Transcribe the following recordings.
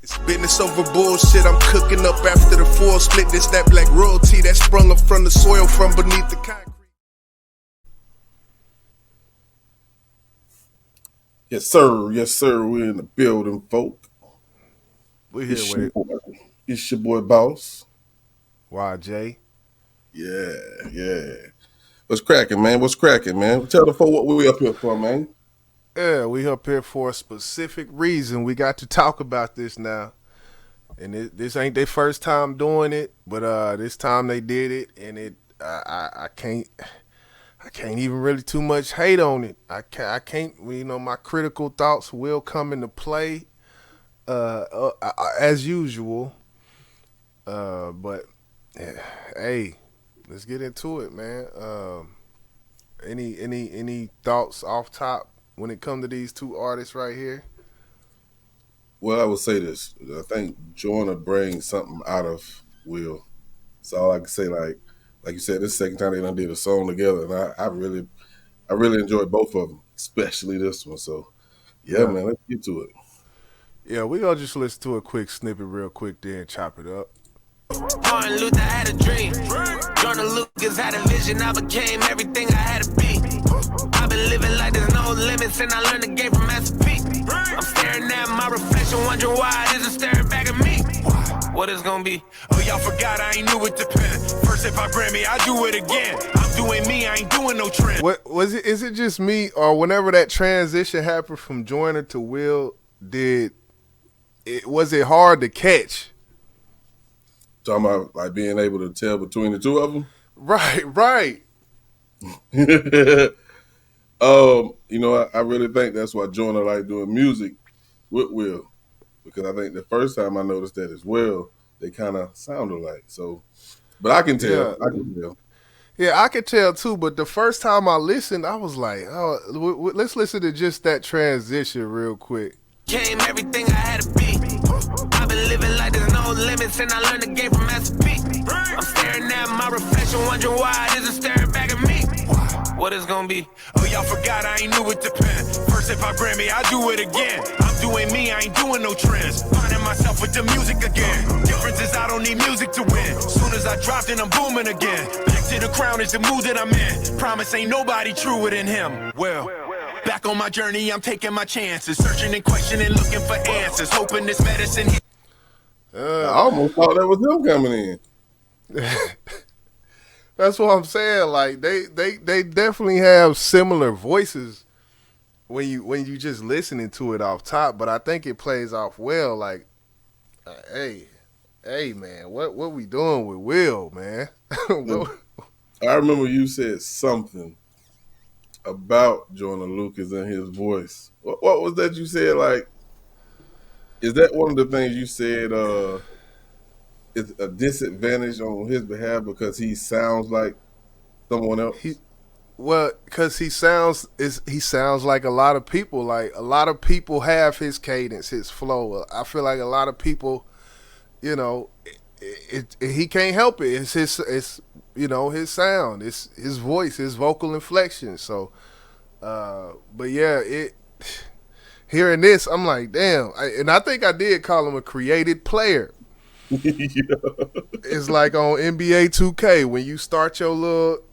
It's business over bullshit. I'm cooking up after the full split. This that black royalty that sprung up from the soil from beneath the concrete. Yes, sir. Yes, sir. We're in the building, folk. We here with it. It's your boy, Boss. YJ. Yeah. What's cracking, man? Tell the folk what we up here for, man. Yeah, we up here for a specific reason. We got to talk about this now. And this ain't their first time doing it, but this time they did it, and I can't even really too much hate on it. I can't. You know, my critical thoughts will come into play, as usual. But hey, let's get into it, man. Any thoughts off top when it comes to these two artists right here? Well, I would say this. I think Joyner brings something out of Will. That's all I can say. Like you said, this second time they done did a song together, and I really enjoyed both of them, especially this one. So, yeah, man, let's get to it. Yeah, we gonna just listen to a quick snippet real quick, then chop it up. Martin Luther had a dream. Joyner Lucas had a vision. I became everything I had to be. I've been living like there's no limits, and I learned the game from Master P. I'm staring at my reflection, wondering why it isn't staring back at me. What it's gonna be? Oh, y'all forgot I ain't knew it depend. First, if I Grammy, I do it again. I'm doing me, I ain't doing no trend. What was it? Is it just me, or whenever that transition happened from Joyner to Will, was it hard to catch? Talking about like being able to tell between the two of them. Right. You know, I really think that's why Joyner like doing music with Will, because I think the first time I noticed that as well, they kind of sound alike. So, but I can tell. Yeah, I could tell too. But the first time I listened, I was like, "Oh, let's listen to just that transition real quick." Came everything I had to be. I've been living like there's no limits, and I learned the game from Master P. I'm staring at my reflection, wondering why it isn't staring back at me. What it's gonna be? Oh, y'all forgot I ain't knew it depend. First, if I Grammy, I do it again. I'm doing me, I ain't doing no trends. Finding myself with the music again. Difference is I don't need music to win. Soon as I dropped it, I'm booming again. Back to the crown is the mood that I'm in. Promise ain't nobody truer than him. Well, back on my journey, I'm taking my chances. Searching and questioning, looking for answers. Hoping this medicine. I almost thought that was him coming in. That's what I'm saying. Like they definitely have similar voices when you just listening to it off top. But I think it plays off well. Like, hey, man, what we doing with Will, man? I remember you said something about Joyner Lucas and his voice. What was that you said? Like, is that one of the things you said? It's a disadvantage on his behalf because he sounds like someone else. Because he sounds like a lot of people. Like, a lot of people have his cadence, his flow. I feel like a lot of people, you know, he can't help it. It's his sound, it's his voice, his vocal inflection. So, but yeah, hearing this, I'm like, damn. And I think I did call him a created player. It's like on NBA 2K when you start your little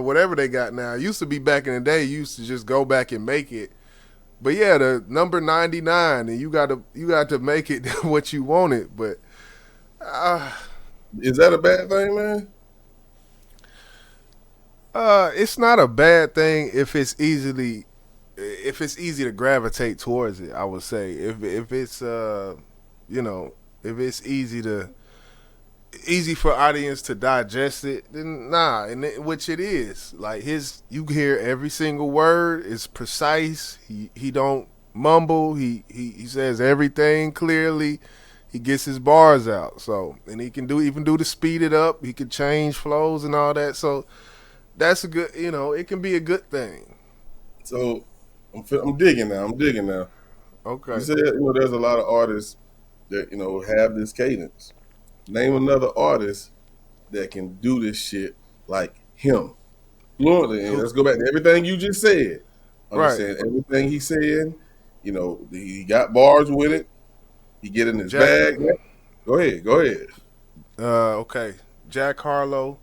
whatever they got now. It used to be back in the day, you used to just go back and make it. But yeah, the number 99, and you got to make it what you want it. But is that a bad thing, man? It's not a bad thing if it's easy to gravitate towards it. I would say if it's if it's easy for audience to digest it, then nah, which it is. Like you hear every single word. It's precise. He don't mumble. He says everything clearly. He gets his bars out. So, and he can even do to speed it up. He can change flows and all that. So that's a good. It can be a good thing. So I'm digging now. Okay. You said there's a lot of artists that have this cadence. Name another artist that can do this shit like him fluently. And let's go back to everything you just said. Understand everything he said. He got bars with it. He get in his bag. Go ahead. Okay, Jack Harlow,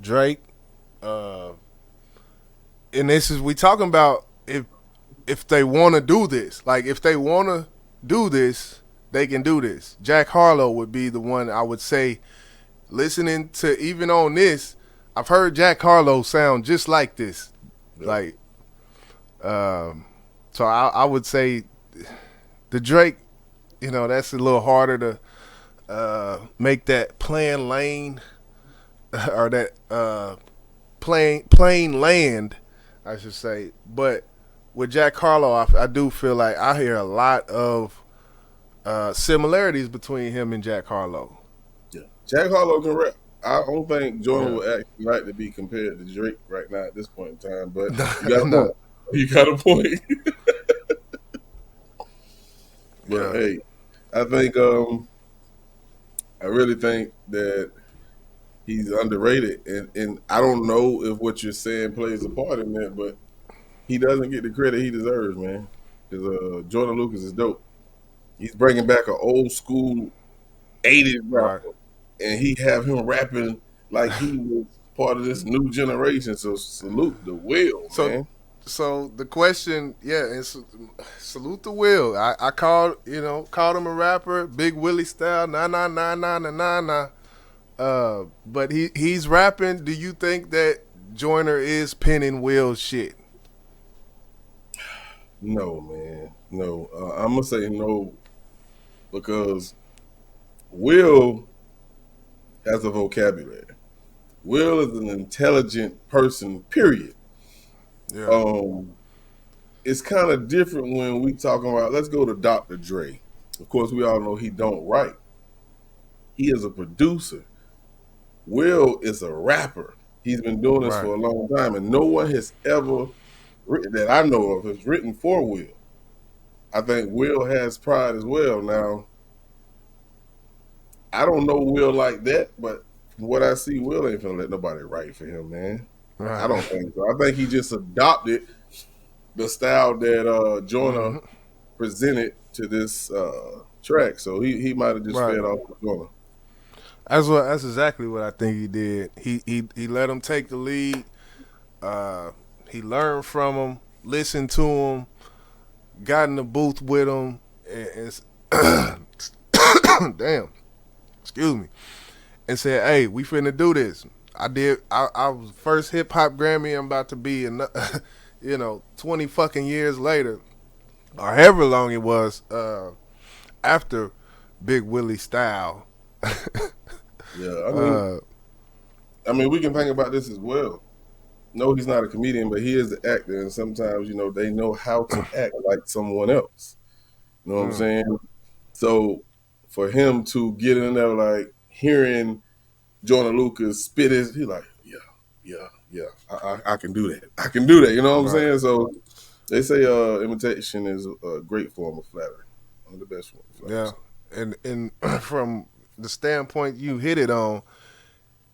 Drake, and this is we talking about if they want to do this. Like if they want to do this, they can do this. Jack Harlow would be the one I would say. Listening to even on this, I've heard Jack Harlow sound just like this. Yeah. Like, so I would say the Drake, you know, that's a little harder to make that playing lane or that plain land, I should say. But with Jack Harlow, I do feel like I hear a lot of similarities between him and Jack Harlow. Yeah, Jack Harlow can rap. I don't think Joyner would actually like to be compared to Drake right now at this point in time, but you got a point. You got a point. But hey, I think I really think that he's underrated, and I don't know if what you're saying plays a part in that, but he doesn't get the credit he deserves, man. Because Joyner Lucas is dope. He's bringing back an old school 80s rapper, and he have him rapping like he was part of this new generation. So salute the Will, man. So the question, is salute the Will. I called him a rapper, Big Willie style, nah. But he's rapping. Do you think that Joyner is penning Will's shit? No, man. No. I'm gonna say no because Will has a vocabulary. Will is an intelligent person, period. Yeah. It's kind of different when we talking about, let's go to Dr. Dre. Of course, we all know he don't write. He is a producer. Will is a rapper. He's been doing this for a long time, and no one has ever written, that I know of, has written for Will. I think Will has pride as well. Now, I don't know Will like that, but from what I see, Will ain't finna let nobody write for him, man. Right. I don't think so. I think he just adopted the style that Joyner presented to this track. So he might have just fed off of Joyner. That's exactly what I think he did. He let him take the lead. He learned from him, listened to him, got in the booth with him, and damn, excuse me, and said, "Hey, we finna do this." I was first hip hop Grammy. I'm about to be, 20 fucking years later, or however long it was after Big Willie style. Yeah, I mean, we can think about this as well. No, he's not a comedian, but he is an actor, and sometimes, they know how to act like someone else. You know what I'm saying? So for him to get in there, like, hearing Joyner Lucas spit he's like, yeah, I can do that. I can do that, you know what I'm saying? So they say imitation is a great form of flattery. One of the best forms of flattery. Yeah, and from the standpoint you hit it on,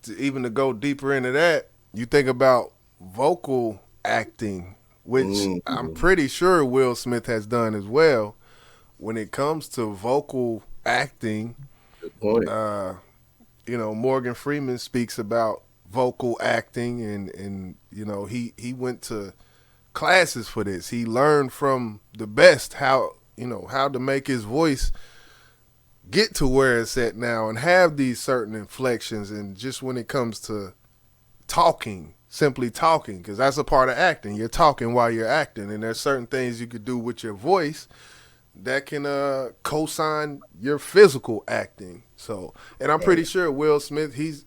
to go deeper into that, you think about vocal acting, which I'm pretty sure Will Smith has done as well. When it comes to vocal acting, good point. Morgan Freeman speaks about vocal acting, and he went to classes for this. He learned from the best how to make his voice get to where it's at now and have these certain inflections. And just when it comes to talking, simply talking, because that's a part of acting. You're talking while you're acting, and there's certain things you could do with your voice that can co-sign your physical acting. So, and I'm pretty sure Will Smith, he's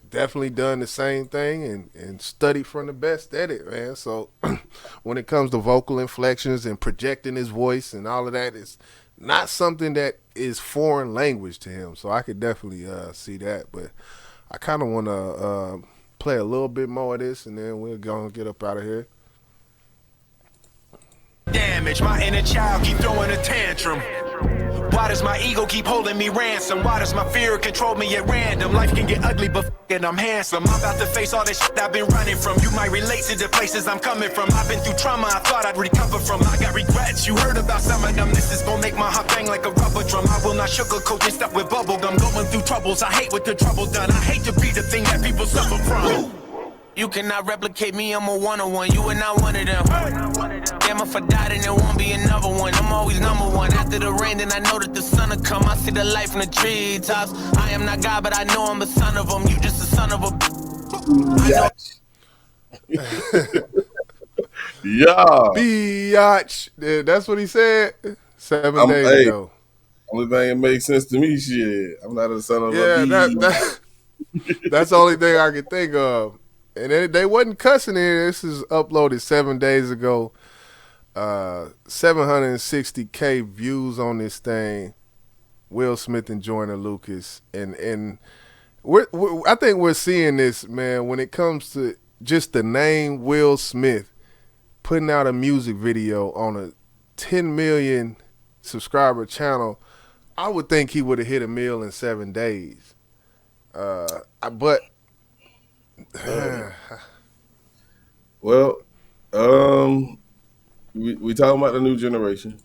definitely done the same thing and studied from the best at it, man. So when it comes to vocal inflections and projecting his voice and all of that, it's not something that is foreign language to him. So I could definitely see that. But I kind of want to play a little bit more of this, and then we're going to get up out of here. Damage, my inner child keep throwing a tantrum. Why does my ego keep holding me ransom? Why does my fear control me at random? Life can get ugly, but f***ing I'm handsome. I'm about to face all this shit I've been running from. You might relate to the places I'm coming from. I've been through trauma I thought I'd recover from. I got regrets, you heard about some of them. This is gonna make my heart bang like a rubber drum. I will not sugarcoat this stuff with bubble gum. Going through troubles, I hate what the trouble done. I hate to be the thing that people suffer from. You cannot replicate me, I'm a one-on-one. You are not one of them. Damn, if I die, then there won't be another one. I'm always number one. After the rain, then I know that the sun will come. I see the light from the treetops. I am not God, but I know I'm a son of them. You just a son of a... Yeah. Biatch. Yeah, that's what he said 7 days ago. Only thing that makes sense to me, shit. I'm not a son of a that's the only thing I can think of. And they wasn't cussing here. This is uploaded 7 days ago. 760K views on this thing. Will Smith and Joyner Lucas. And I think we're seeing this, man, when it comes to just the name Will Smith putting out a music video on a 10 million subscriber channel. I would think he would have hit 1 million in 7 days. But well, we talking about the new generation.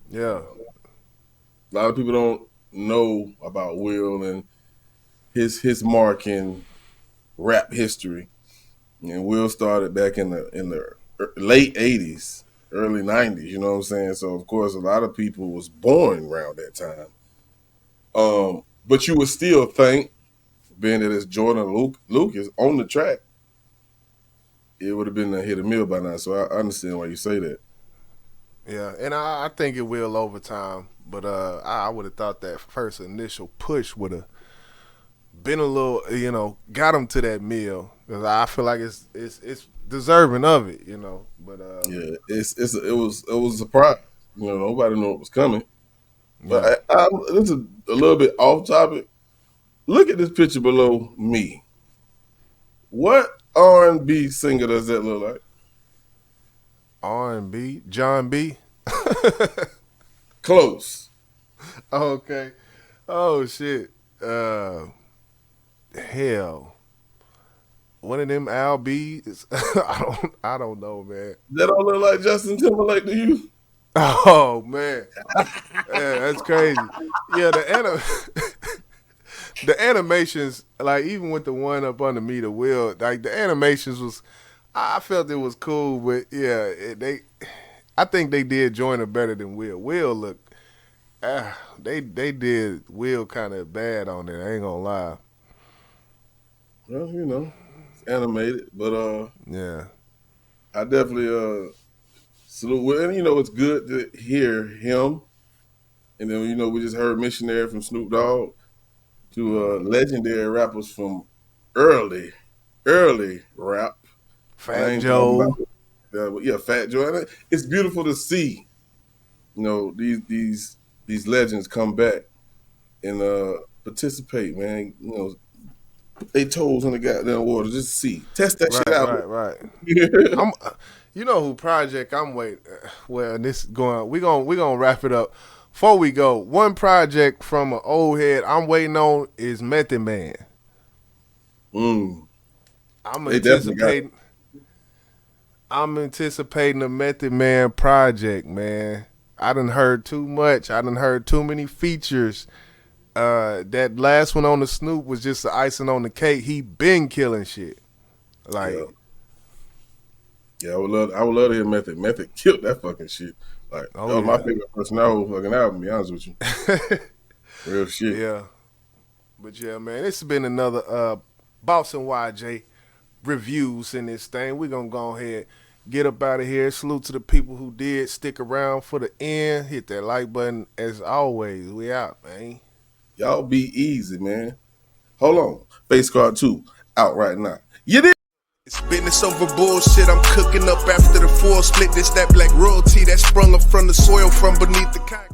Yeah. A lot of people don't know about Will and his mark in rap history. And Will started back in the late 80s, early 90s, you know what I'm saying? So, of course, a lot of people was born around that time. But you would still think, being that it's Joyner Lucas on the track, it would have been a hit a mill by now. So I understand why you say that. Yeah, and I think it will over time. But I would have thought that first initial push would have been a little, got him to that mill. Because I feel like it's deserving of it, But yeah, it was a surprise. Nobody knew it was coming. But this is a little bit off topic. Look at this picture below me. What R&B singer does that look like? R&B? John B? Close. Okay. Oh, shit. Hell. One of them Al B's? I don't know, man. That don't look like Justin Timberlake to you? Oh, man. Yeah, that's crazy. Yeah, the animations, like even with the one up under me, the Will, like the animations was, I felt it was cool, but yeah, I think they did Joyner better than Will. Will looked, they did Will kind of bad on it. I ain't gonna lie. Well, it's animated, but yeah, I definitely salute Will, and it's good to hear him. And then we just heard Missionary from Snoop Dogg. To legendary rappers from early rap. Fat Joe. Fat Joe. It's beautiful to see, these legends come back and participate, man. Put their toes in the goddamn water, just see. Test that shit out. Right. Who project I'm waiting. Well, this going. We gonna wrap it up. Before we go, one project from an old head I'm waiting on is Method Man. I'm anticipating a Method Man project, man. I done heard too much. I done heard too many features. That last one on the Snoop was just the icing on the cake. He been killing shit. Yeah, I would love to hear Method. Method killed that fucking shit. That was my favorite person out of fucking album, to be honest with you. Real shit. Yeah. But yeah, man, this has been another Boss and YJ reviews in this thing. We're going to go ahead, get up out of here. Salute to the people who did stick around for the end. Hit that like button. As always, we out, man. Y'all be easy, man. Hold on. Face Card 2 out right now. You did. It's business over bullshit. I'm cooking up after the full split. This that black royalty that sprung up from the soil from beneath the concrete.